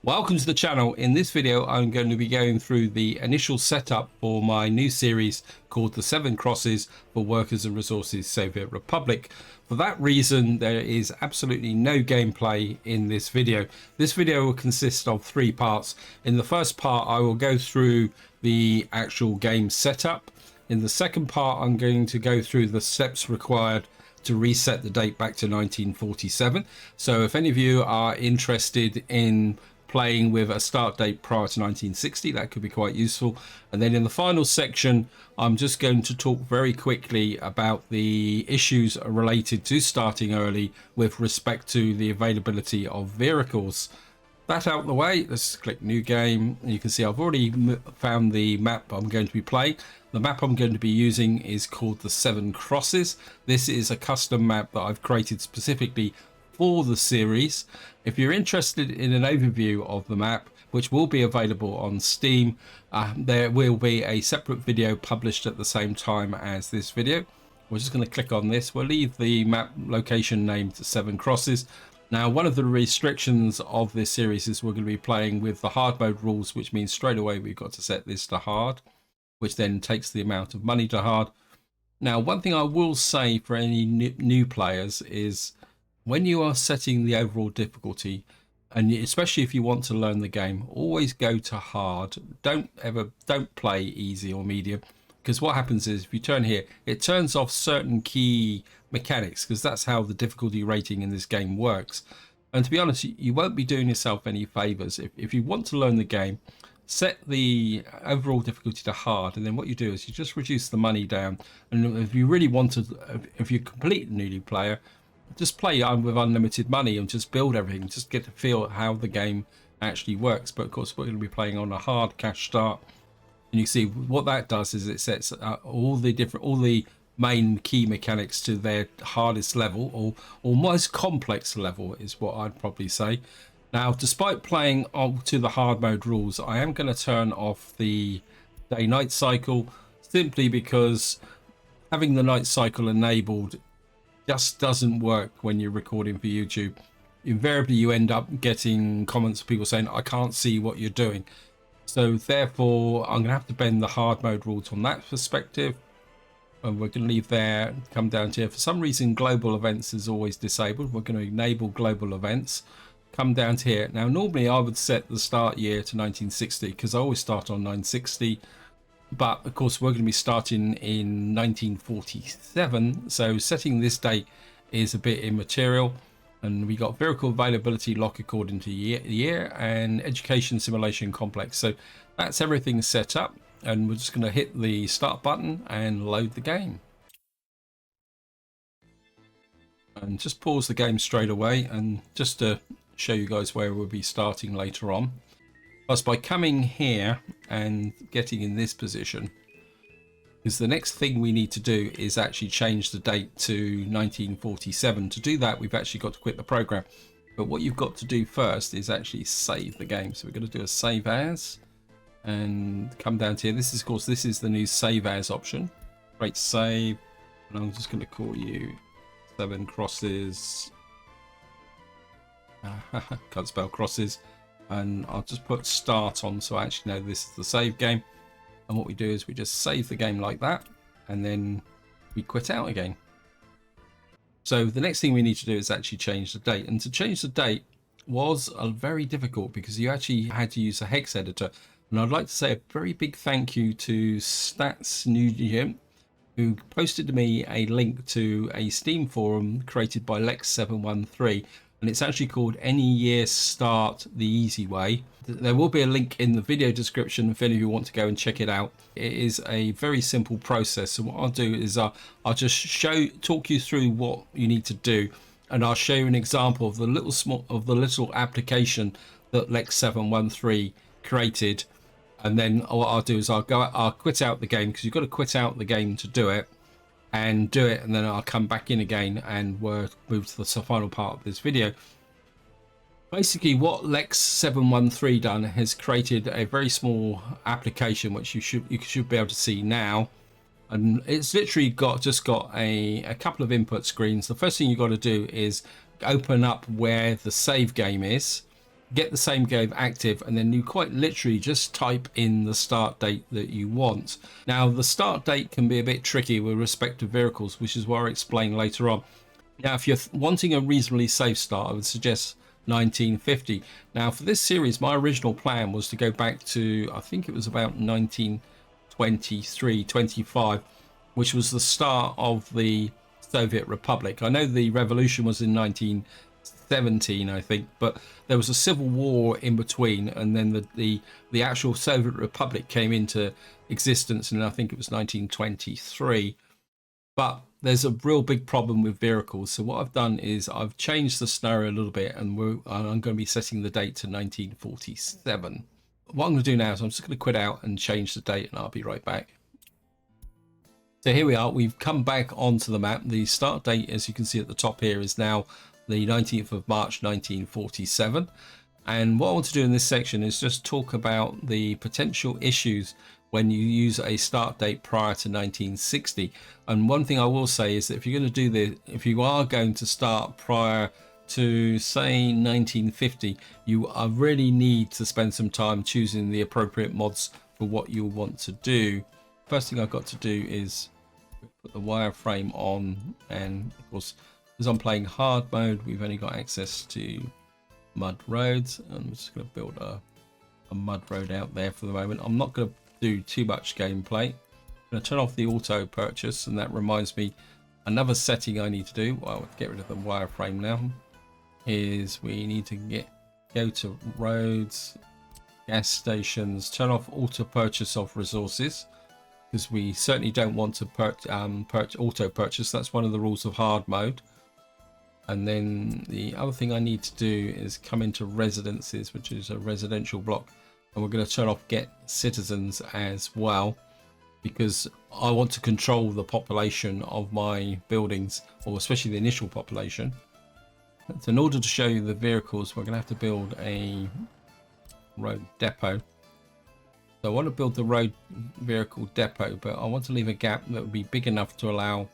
Welcome to the channel. In this video I'm going to be going through the initial setup for my new series called the 7 Crosses for Workers and Resources Soviet Republic. For that reason there is absolutely no gameplay in this video. This video will consist of 3 parts. In the first part I will go through the actual game setup. In the second part I'm going to go through the steps required to reset the date back to 1947. So if any of you are interested in playing with a start date prior to 1960, that could be quite useful. And then in the final section I'm just going to talk very quickly about the issues related to starting early with respect to the availability of vehicles. That out the way, let's click new game. You can see I've already found the map I'm going to be playing. The map I'm going to be using is called the 7 Crosses. This is a custom map that I've created specifically for the series. If you're interested in an overview of the map, which will be available on Steam, there will be a separate video published at the same time as this video. We're just going to click on this. We'll leave the map location named 7 Crosses. Now, one of the restrictions of this series is we're going to be playing with the hard mode rules, which means straight away we've got to set this to hard, which then takes the amount of money to hard. Now, one thing I will say for any new players is when you are setting the overall difficulty, and especially if you want to learn the game, always go to hard. Don't play easy or medium, because what happens is if you turn here, it turns off certain key mechanics, because that's how the difficulty rating in this game works. And to be honest, you won't be doing yourself any favors. If you want to learn the game, set the overall difficulty to hard, and then what you do is you just reduce the money down. And if you really want to, if you're a complete newly player, just play with unlimited money and just build everything, just get to feel how the game actually works. But of course we're going to be playing on a hard cash start, and you see what that does is it sets all the main key mechanics to their hardest level, or most complex level is what I'd probably say. Now, despite playing on to the hard mode rules, I am going to turn off the day-night cycle, simply because having the night cycle enabled just doesn't work when you're recording for YouTube. Invariably you end up getting comments of people saying, I can't see what you're doing. So therefore I'm gonna have to bend the hard mode rules on that perspective, and we're going to leave there, come down to here. For some reason global events is always disabled. We're going to enable global events, come down to here. Now normally I would set the start year to 1960 because I always start on 960, but of course we're going to be starting in 1947, so setting this date is a bit immaterial. And we got vehicle availability lock according to year and education simulation complex. So that's everything set up, and we're just going to hit the start button and load the game, and just pause the game straight away. And just to show you guys where we'll be starting later on, plus by coming here and getting in this position, because the next thing we need to do is actually change the date to 1947. To do that we've actually got to quit the program, but what you've got to do first is actually save the game. So we're going to do a save as, and come down to here. This is, of course, this is the new save as option. Great save, and I'm just going to call you 7 Crosses. Can't spell crosses. And I'll just put start on so I actually know this is the save game. And what we do is we just save the game like that, and then we quit out again. So the next thing we need to do is actually change the date, and to change the date was very difficult because you actually had to use a hex editor. And I'd like to say a very big thank you to Stats Nugent, who posted to me a link to a Steam forum created by Lex713, and it's actually called Any Year Start the Easy Way. There will be a link in the video description if any of you want to go and check it out. It is a very simple process, so what I'll do is I'll just talk you through what you need to do, and I'll show you an example of the little application that Lex713 created. And then what I'll do is I'll quit out the game, because you've got to quit out the game to do it, and then I'll come back in again and we'll move to the final part of this video. Basically what Lex713 done has created a very small application which you should be able to see now, and it's literally just got a couple of input screens. The first thing you've got to do is open up where the save game is, get the same game active, and then you quite literally just type in the start date that you want. Now, the start date can be a bit tricky with respect to vehicles, which is what I'll explain later on. Now, if you're wanting a reasonably safe start, I would suggest 1950. Now, for this series, my original plan was to go back to, I think it was about 1923, 25, which was the start of the Soviet Republic. I know the revolution was in 1917, I think, but there was a civil war in between, and then the actual Soviet Republic came into existence, and I think it was 1923. But there's a real big problem with vehicles. So what I've done is I've changed the scenario a little bit, and I'm going to be setting the date to 1947. What I'm going to do now is I'm just going to quit out and change the date, and I'll be right back. So here we are. We've come back onto the map. The start date, as you can see at the top here, is now the 19th of March 1947. And what I want to do in this section is just talk about the potential issues when you use a start date prior to 1960. And one thing I will say is that if you're going to do this, if you are going to start prior to say 1950, you really need to spend some time choosing the appropriate mods for what you want to do. First thing I've got to do is put the wireframe on, and of course, as I'm playing hard mode, we've only got access to mud roads. I'm just going to build a mud road out there for the moment. I'm not going to do too much gameplay. I'm going to turn off the auto purchase, and that reminds me, another setting I need to do, well, get rid of the wireframe now, is we need to go to roads, gas stations, turn off auto purchase of resources, because we certainly don't want to auto purchase. That's one of the rules of hard mode. And then the other thing I need to do is come into residences, which is a residential block, and we're going to turn off get citizens as well, because I want to control the population of my buildings, or especially the initial population. So in order to show you the vehicles, we're going to have to build a road depot. So I want to build the road vehicle depot, but I want to leave a gap that would be big enough to allow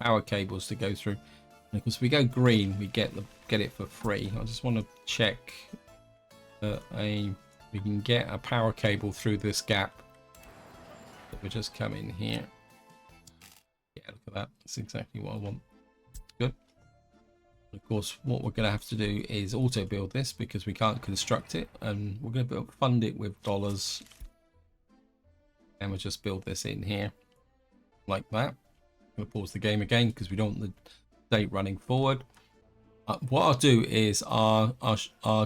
power cables to go through. And because we go green, we get it for free. I just want to check that we can get a power cable through this gap. So we just come in here. Yeah, look at that. That's exactly what I want. Good. Of course, what we're going to have to do is auto build this, because we can't construct it, and we're going to fund it with dollars. And we'll just build this in here like that. I'm going to pause the game again because we don't want the date running forward. What I'll do is I'll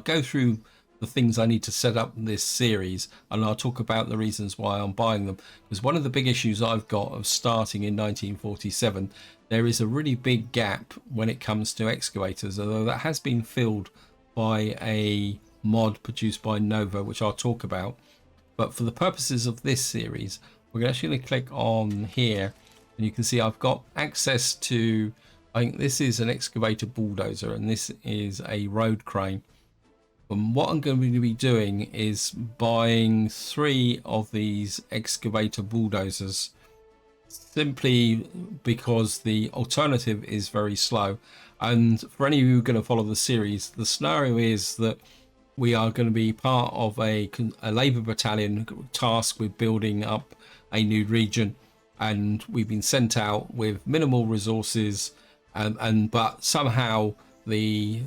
go through the things I need to set up in this series, and I'll talk about the reasons why I'm buying them. Because one of the big issues I've got of starting in 1947, there is a really big gap when it comes to excavators, although that has been filled by a mod produced by Novu, which I'll talk about. But for the purposes of this series, we're actually going to click on here, and you can see I've got access to, I think this is an excavator bulldozer, and this is a road crane. And what I'm going to be doing is buying 3 of these excavator bulldozers, simply because the alternative is very slow. And for any of you who are going to follow the series, the scenario is that we are going to be part of a Labour battalion tasked with building up a new region, and we've been sent out with minimal resources, but somehow the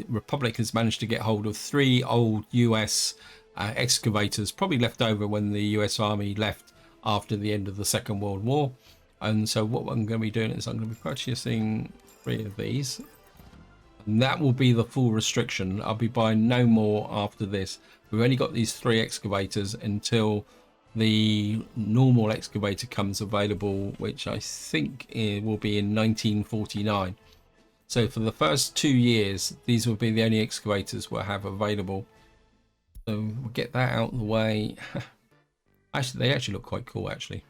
Republic has managed to get hold of 3 old US excavators, probably left over when the US Army left after the end of the Second World War. And so what I'm going to be doing is I'm going to be purchasing 3 of these. And that will be the full restriction. I'll be buying no more after this. We've only got these 3 excavators until the normal excavator comes available, which I think it will be in 1949. So for the first 2 years, these will be the only excavators we'll have available. So we'll get that out of the way. Actually, they actually look quite cool, actually.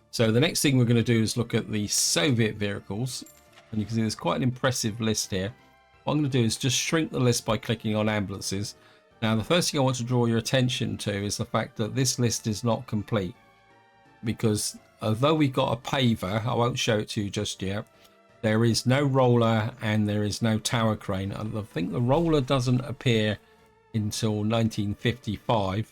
So the next thing we're going to do is look at the Soviet vehicles. And you can see there's quite an impressive list here. What I'm going to do is just shrink the list by clicking on ambulances. Now, the first thing I want to draw your attention to is the fact that this list is not complete. Because although we've got a paver, I won't show it to you just yet, there is no roller and there is no tower crane. And I think the roller doesn't appear until 1955,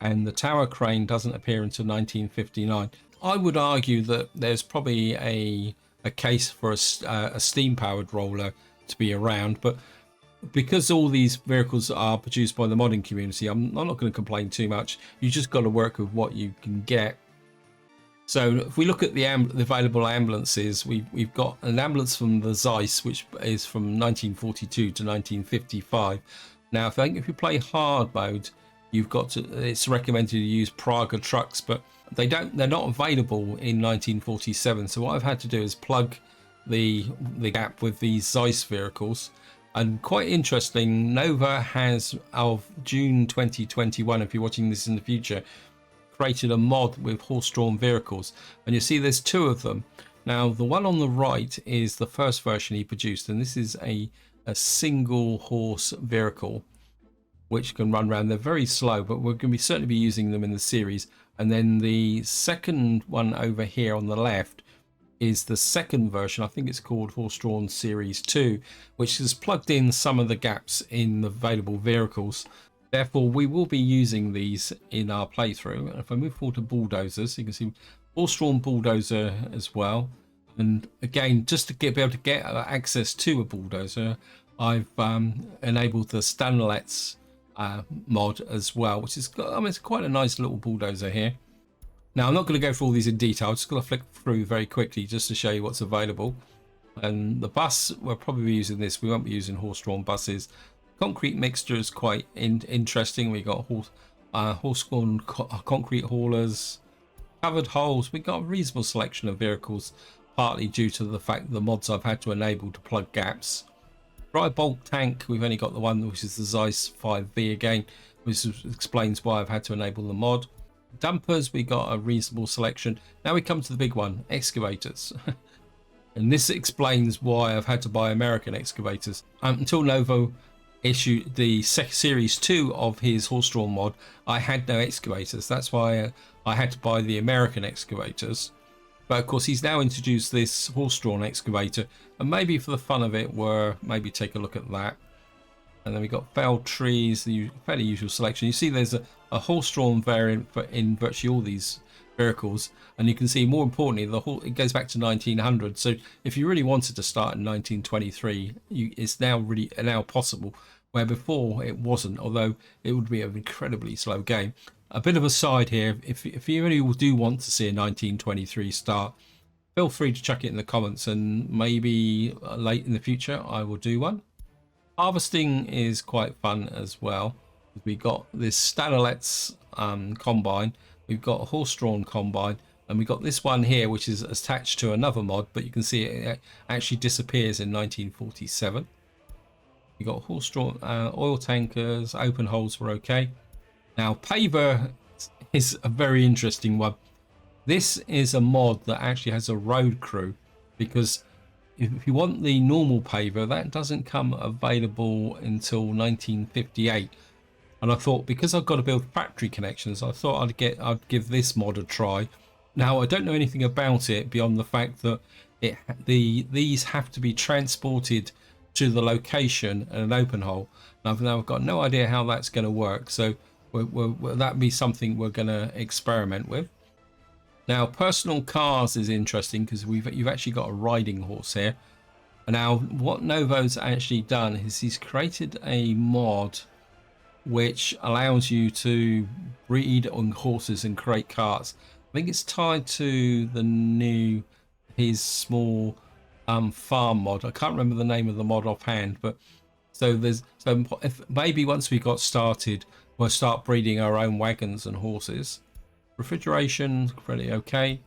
and the tower crane doesn't appear until 1959. I would argue that there's probably a case for a steam powered roller to be around, but because all these vehicles are produced by the modding community, I'm not going to complain too much. You just got to work with what you can get. So if we look at the available ambulances, we've got an ambulance from the Zeiss, which is from 1942 to 1955. Now, if you play hard mode, you've got to, it's recommended to use Praga trucks, but they're not available in 1947. So what I've had to do is plug the gap with these Zeiss vehicles. And quite interesting, Novu has, of June 2021, if you're watching this in the future, created a mod with horse-drawn vehicles, and you see there's two of them. Now the one on the right is the first version he produced, and this is a single horse vehicle which can run around. They're very slow, but we're going to certainly be using them in the series. And then the second one over here on the left is the second version. I think it's called Horse-Drawn Series 2, which has plugged in some of the gaps in the available vehicles. Therefore, we will be using these in our playthrough. And if I move forward to bulldozers, you can see horse-drawn bulldozer as well. And again, just to be able to get access to a bulldozer, I've enabled the Stanlets mod as well, which is, I mean, it's quite a nice little bulldozer here. Now, I'm not going to go through all these in detail. I'm just going to flick through very quickly just to show you what's available. And the bus, we're probably using this. We won't be using horse-drawn buses. Concrete mixture is quite interesting. We got horse-drawn concrete haulers, covered holes. We got a reasonable selection of vehicles, partly due to the fact that the mods I've had to enable to plug gaps. Dry bulk tank, we've only got the one which is the Zeiss 5V again, which explains why I've had to enable the mod. Dumpers, we got a reasonable selection. Now we come to the big one, excavators. And this explains why I've had to buy American excavators. Until Novu issued the series 2 of his horse-drawn mod, I had no excavators. That's why I had to buy the American excavators. But of course, he's now introduced this horse-drawn excavator, and maybe for the fun of it, maybe take a look at that. And then we got felled trees, the fairly usual selection. You see there's a horse-drawn variant in virtually all these vehicles, and you can see, more importantly, it goes back to 1900. So if you really wanted to start in 1923, it's now possible, where before it wasn't, although it would be an incredibly slow game. A bit of a side here, if you really do want to see a 1923 start, feel free to chuck it in the comments, and maybe late in the future I will do one. Harvesting is quite fun as well. We got this Stanlets combine, we've got a horse-drawn combine, and we got this one here which is attached to another mod, but you can see it actually disappears in 1947. We got horse-drawn oil tankers, open holes were okay. Now paver is a very interesting one. This is a mod that actually has a road crew, because if you want the normal paver, that doesn't come available until 1958. And I thought, because I've got to build factory connections, I thought I'd give this mod a try. Now I don't know anything about it beyond the fact that these have to be transported to the location at an open hole. And I've got no idea how that's going to work. So that'd be something we're going to experiment with. Now, personal cars is interesting because you've actually got a riding horse here. And now what Novu's actually done is he's created a mod which allows you to breed on horses and create carts. I think it's tied to his small farm mod. I can't remember the name of the mod offhand, but if maybe once we got started, we'll start breeding our own wagons and horses. Refrigeration, pretty okay.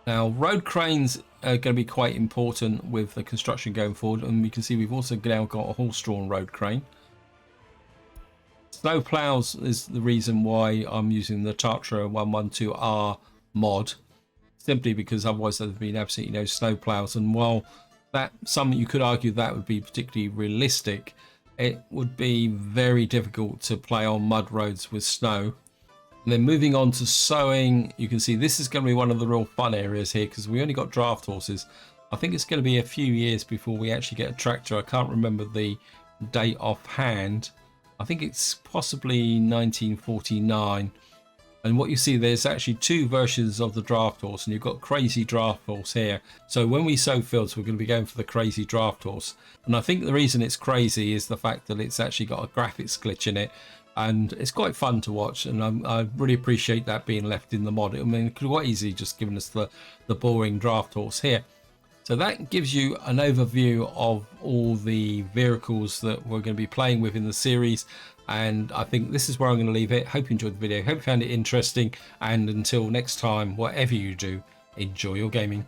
Now, road cranes are going to be quite important with the construction going forward, and we can see we've also now got a horse-drawn road crane. Snow plows is the reason why I'm using the Tatra 112R mod, simply because otherwise there'd been absolutely no snow plows. And while you could argue that would be particularly realistic, it would be very difficult to play on mud roads with snow. And then moving on to sowing, you can see this is going to be one of the real fun areas here, because we only got draft horses. I think it's going to be a few years before we actually get a tractor. I can't remember the date offhand, I think it's possibly 1949. And what you see, there's actually two versions of the draft horse, and you've got crazy draft horse here. So when we sow fields, we're going to be going for the crazy draft horse. And I think the reason it's crazy is the fact that it's actually got a graphics glitch in it, and it's quite fun to watch. And I really appreciate that being left in the mod. I mean, it could quite easily just given us the boring draft horse here. So that gives you an overview of all the vehicles that we're going to be playing with in the series. And I think this is where I'm going to leave it. Hope you enjoyed the video. Hope you found it interesting. And until next time, whatever you do, enjoy your gaming.